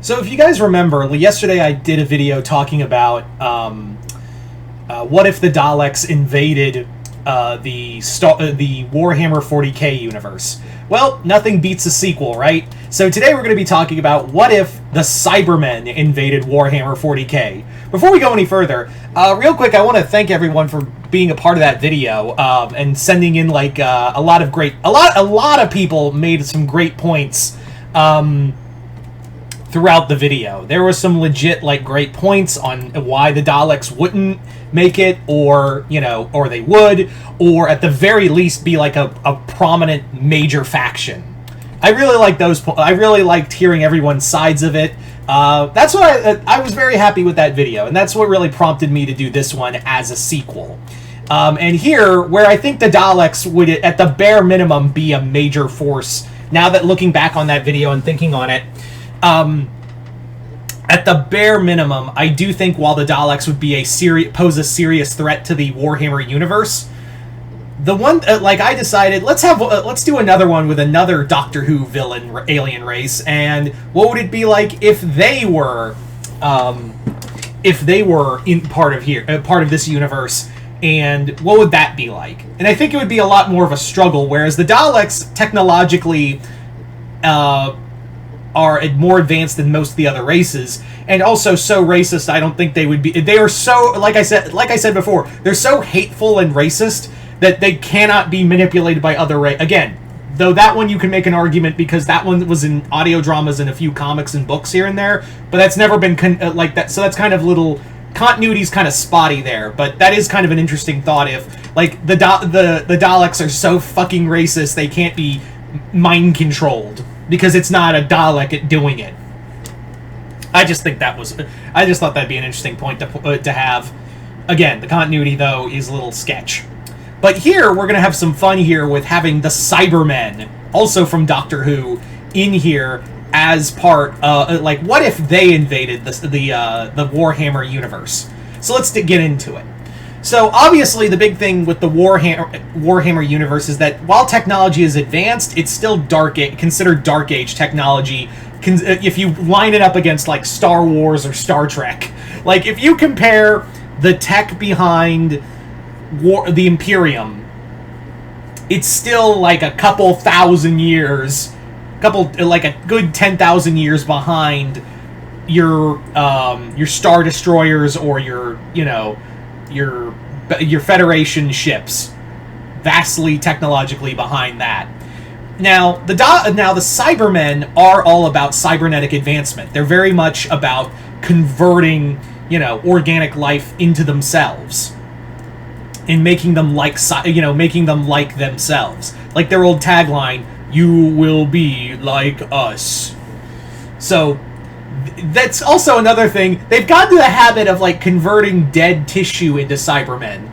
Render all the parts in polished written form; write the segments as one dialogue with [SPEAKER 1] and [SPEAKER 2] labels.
[SPEAKER 1] So if you guys remember, yesterday I did a video talking about what if the Daleks invaded the Warhammer 40k universe. Well, nothing beats a sequel, right? So today we're going to be talking about what if the Cybermen invaded Warhammer 40k. Before we go any further, real quick, I want to thank everyone for being a part of that video and sending in like a lot of people made some great points throughout the video. There were some legit like great points on why the Daleks wouldn't make it, or or they would, or at the very least be like a prominent major faction. I really like those. I really liked hearing everyone's sides of it. That's what I was very happy with that video, and that's what really prompted me to do this one as a sequel. And here, where I think the Daleks would, at the bare minimum, be a major force. Now that looking back on that video and thinking on it, at the bare minimum, I do think while the Daleks would be pose a serious threat to the Warhammer universe, the one I decided let's do another one with another Doctor Who villain alien race, and what would it be like if they were in part of this universe, and what would that be like? And I think it would be a lot more of a struggle, whereas the Daleks technologically are more advanced than most of the other races, and also so racist. I don't think they would be. They are so, like I said before, they're so hateful and racist that they cannot be manipulated by other again, though that one you can make an argument because that one was in audio dramas and a few comics and books here and there, but that's never been like that. So that's kind of little continuity's kind of spotty there. But that is kind of an interesting thought if like the Daleks are so fucking racist they can't be mind controlled, because it's not a Dalek at doing it. I just thought that'd be an interesting point to have. Again, the continuity, though, is a little sketch. But here, we're going to have some fun here with having the Cybermen, also from Doctor Who, in here as part, what if they invaded the Warhammer universe? So let's get into it. So, obviously, the big thing with the Warhammer universe is that while technology is advanced, it's still considered Dark Age technology, if you line it up against, like, Star Wars or Star Trek. Like, if you compare the tech behind the Imperium, it's still, like, a couple thousand years, like, a good 10,000 years behind your Star Destroyers or your Federation ships, vastly technologically behind that. Now the Cybermen are all about cybernetic advancement. They're very much about converting organic life into themselves and making them like themselves. Like their old tagline, "You will be like us." So that's also another thing. They've gotten to the habit of like converting dead tissue into Cybermen.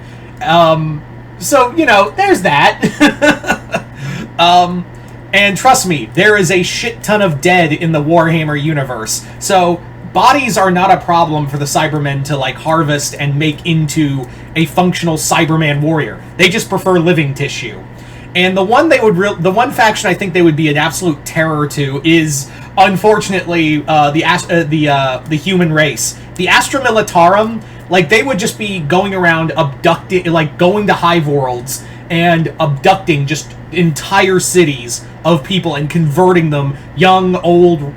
[SPEAKER 1] So there's that. And trust me, there is a shit ton of dead in the Warhammer universe. So bodies are not a problem for the Cybermen to like harvest and make into a functional Cyberman warrior. They just prefer living tissue. And the one faction I think they would be an absolute terror to is, unfortunately, the human race. The Astra Militarum, like, they would just be going around abducting, like, going to hive worlds and abducting just entire cities of people and converting them, young, old,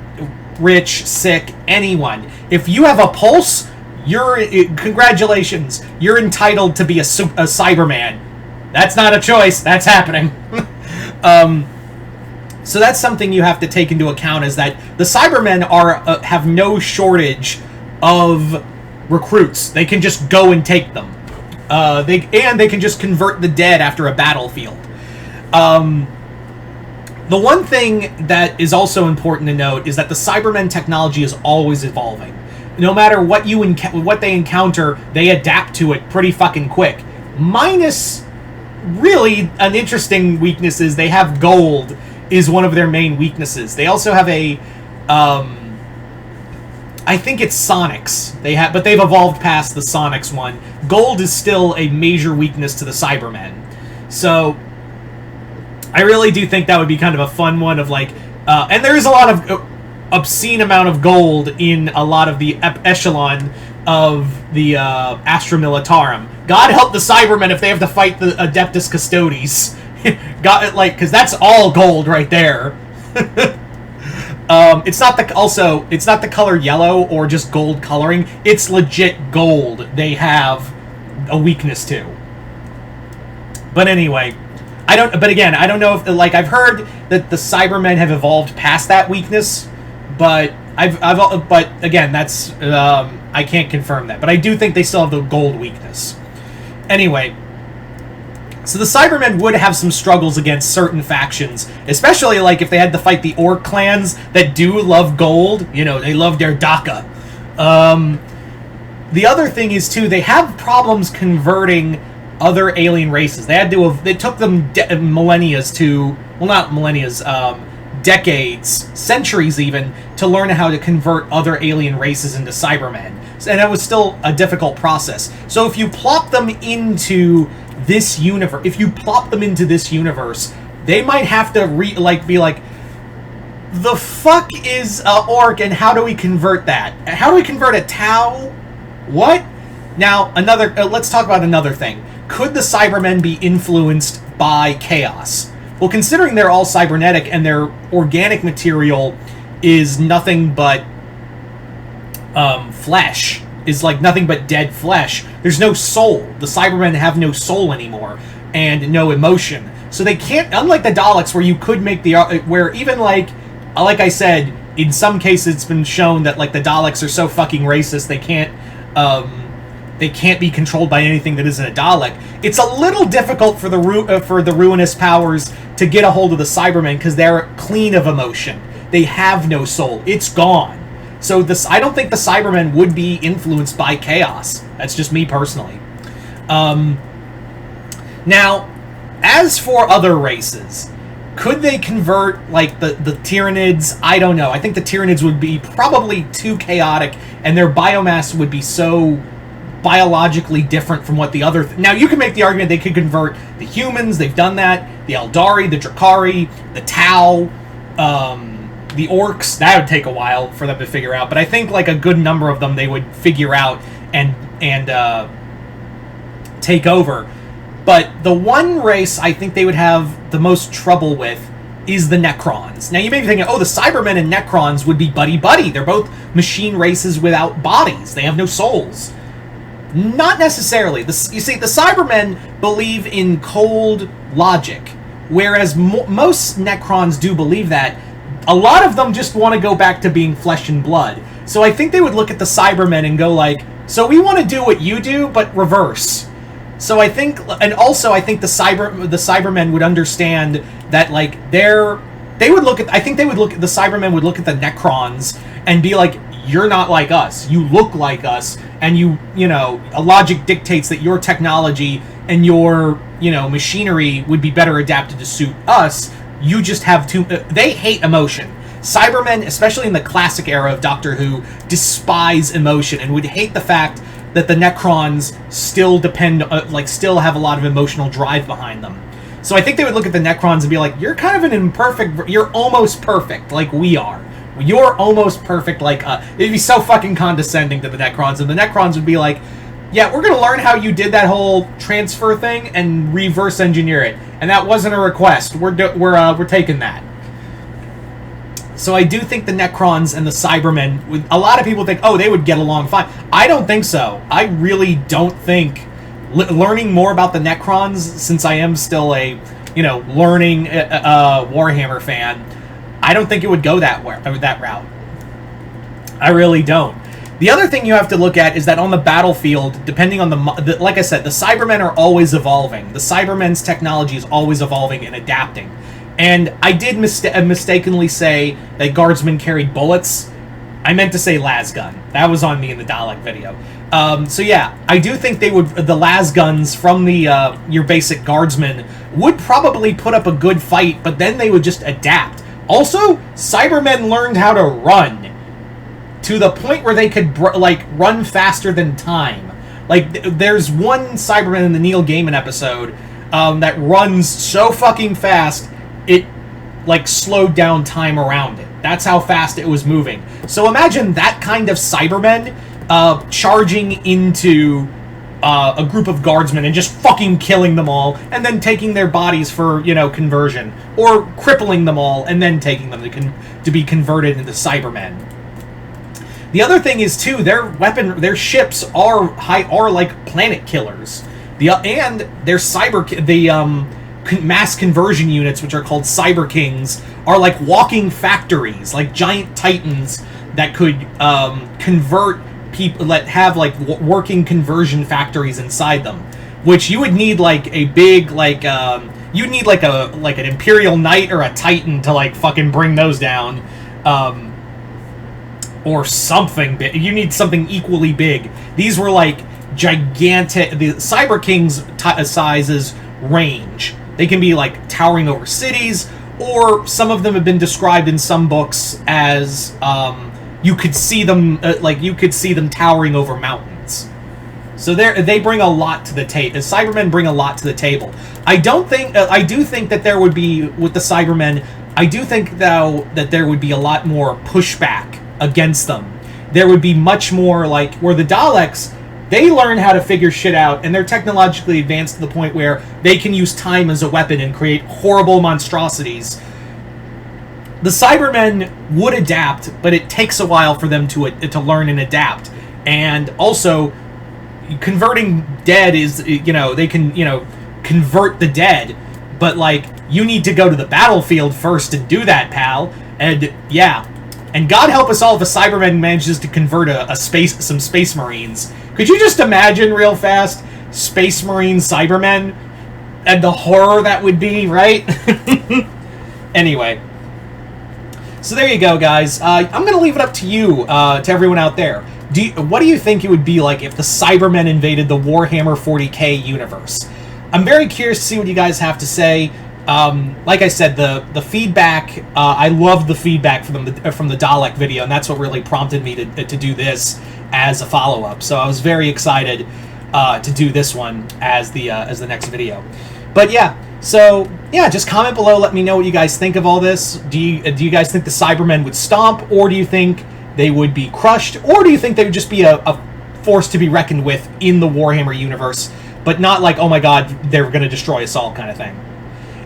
[SPEAKER 1] rich, sick, anyone. If you have a pulse, congratulations, you're entitled to be a Cyberman. That's not a choice, that's happening. So that's something you have to take into account, is that the Cybermen have no shortage of recruits. They can just go and take them. They can just convert the dead after a battlefield. The one thing that is also important to note is that the Cybermen technology is always evolving. No matter what what they encounter, they adapt to it pretty fucking quick. Minus, really, an interesting weakness is they have gold is one of their main weaknesses. They also have a, I think it's Sonics. But they've evolved past the Sonics one. Gold is still a major weakness to the Cybermen. So I really do think that would be kind of a fun one of like, and there is a lot of obscene amount of gold in a lot of the echelon of the Astra Militarum. God help the Cybermen if they have to fight the Adeptus Custodes. Got it, like, because that's all gold right there. It's not the color yellow or just gold coloring. It's legit gold they have a weakness to. But anyway, I don't know if, like, I've heard that the Cybermen have evolved past that weakness, but but again, that's I can't confirm that. But I do think they still have the gold weakness. Anyway, so the Cybermen would have some struggles against certain factions, especially like if they had to fight the Orc clans that do love gold. You know, they love their DACA. The other thing is too, they have problems converting other alien races. It took them decades, centuries even, to learn how to convert other alien races into Cybermen. And it was still a difficult process. So if you plop them into this universe, they might have to be like, the fuck is a orc, and how do we convert that? How do we convert a Tau? What? Now, let's talk about another thing. Could the Cybermen be influenced by chaos? Well, considering they're all cybernetic and their organic material is nothing but flesh, is like nothing but dead flesh, there's no soul. The Cybermen have no soul anymore and no emotion. So they can't, unlike the Daleks, where you could make where even like I said, in some cases it's been shown that like the Daleks are so fucking racist they can't be controlled by anything that isn't a Dalek. It's a little difficult for the ruinous powers to get a hold of the Cybermen because they're clean of emotion. They have no soul. It's gone. So I don't think the Cybermen would be influenced by chaos. That's just me personally. Now, as for other races, could they convert like the Tyranids? I don't know. I think the Tyranids would be probably too chaotic, and their biomass would be so biologically different from what the other... Now, you can make the argument they could convert the humans. They've done that. The Eldari, the Drakari, the Tau, the Orcs. That would take a while for them to figure out. But I think like a good number of them they would figure out and take over. But the one race I think they would have the most trouble with is the Necrons. Now, you may be thinking, oh, the Cybermen and Necrons would be buddy-buddy. They're both machine races without bodies. They have no souls. Not necessarily. You see, the Cybermen believe in cold logic, whereas most Necrons do believe that. A lot of them just want to go back to being flesh and blood. So I think they would look at the Cybermen and go like, so we want to do what you do, but reverse. So I think, and also I think the Cybermen would understand that like the Cybermen would look at the Necrons and be like, you're not like us. You look like us, and you know, a logic dictates that your technology and your, machinery would be better adapted to suit us. You just have they hate emotion. Cybermen, especially in the classic era of Doctor Who, despise emotion and would hate the fact that the Necrons still still have a lot of emotional drive behind them. So I think they would look at the Necrons and be like, you're kind of you're almost perfect like we are. You're almost perfect like us. It'd be so fucking condescending to the Necrons, and the Necrons would be like, yeah, we're going to learn how you did that whole transfer thing and reverse engineer it. And that wasn't a request. We're taking that. So I do think the Necrons and the Cybermen, a lot of people think, oh, they would get along fine. I don't think so. I really don't think, learning more about the Necrons, since I am still a, learning Warhammer fan, I don't think it would go that route. I really don't. The other thing you have to look at is that on the battlefield, depending on like I said, the Cybermen are always evolving. The Cybermen's technology is always evolving and adapting. And I did mistakenly say that guardsmen carried bullets. I meant to say lasgun. That was on me in the Dalek video. So yeah, I do think the lasguns from the your basic guardsmen would probably put up a good fight, but then they would just adapt. Also, Cybermen learned how to run to the point where they could run faster than time. Like, there's one Cyberman in the Neil Gaiman episode that runs so fucking fast it slowed down time around it. That's how fast it was moving. So imagine that kind of Cybermen charging into a group of guardsmen and just fucking killing them all, and then taking their bodies for, you know, conversion, or crippling them all and then taking them to be converted into Cybermen. The other thing is too, their ships are like planet killers. And their mass conversion units, which are called Cyber Kings, are like walking factories, like giant titans that could convert people, that have like working conversion factories inside them. Which you would need like a big you'd need like an Imperial Knight or a Titan to like fucking bring those down. Or something big. You need something equally big. These were like gigantic. The Cyber King's sizes range. They can be like towering over cities, or some of them have been described in some books as you could see them towering over mountains. So they bring a lot to the table. Cybermen bring a lot to the table. I do think that there would be, with the Cybermen, I do think though that there would be a lot more pushback against them. There would be much more like where the Daleks, they learn how to figure shit out, and they're technologically advanced to the point where they can use time as a weapon and create horrible monstrosities. The Cybermen would adapt, but it takes a while for them to learn and adapt. And also, converting dead is, you know, they can, you know, convert the dead, but like, you need to go to the battlefield first to do that, pal. And yeah. And God help us all if a Cyberman manages to convert some Space Marines. Could you just imagine real fast Space Marine Cybermen? And the horror that would be, right? Anyway. So there you go, guys. I'm going to leave it up to you, to everyone out there. What do you think it would be like if the Cybermen invaded the Warhammer 40k universe? I'm very curious to see what you guys have to say. Like I said, the feedback, I loved the feedback from the Dalek video, and that's what really prompted me to do this as a follow-up. So I was very excited to do this one as the next video. But yeah, so yeah, just comment below, let me know what you guys think of all this. Do you guys think the Cybermen would stomp, or do you think they would be crushed, or do you think they would just be a force to be reckoned with in the Warhammer universe, but not like, oh my god, they're going to destroy us all kind of thing?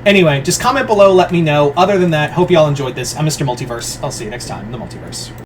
[SPEAKER 1] Anyway, just comment below, let me know. Other than that, hope you all enjoyed this. I'm Mr. Multiverse. I'll see you next time in the Multiverse.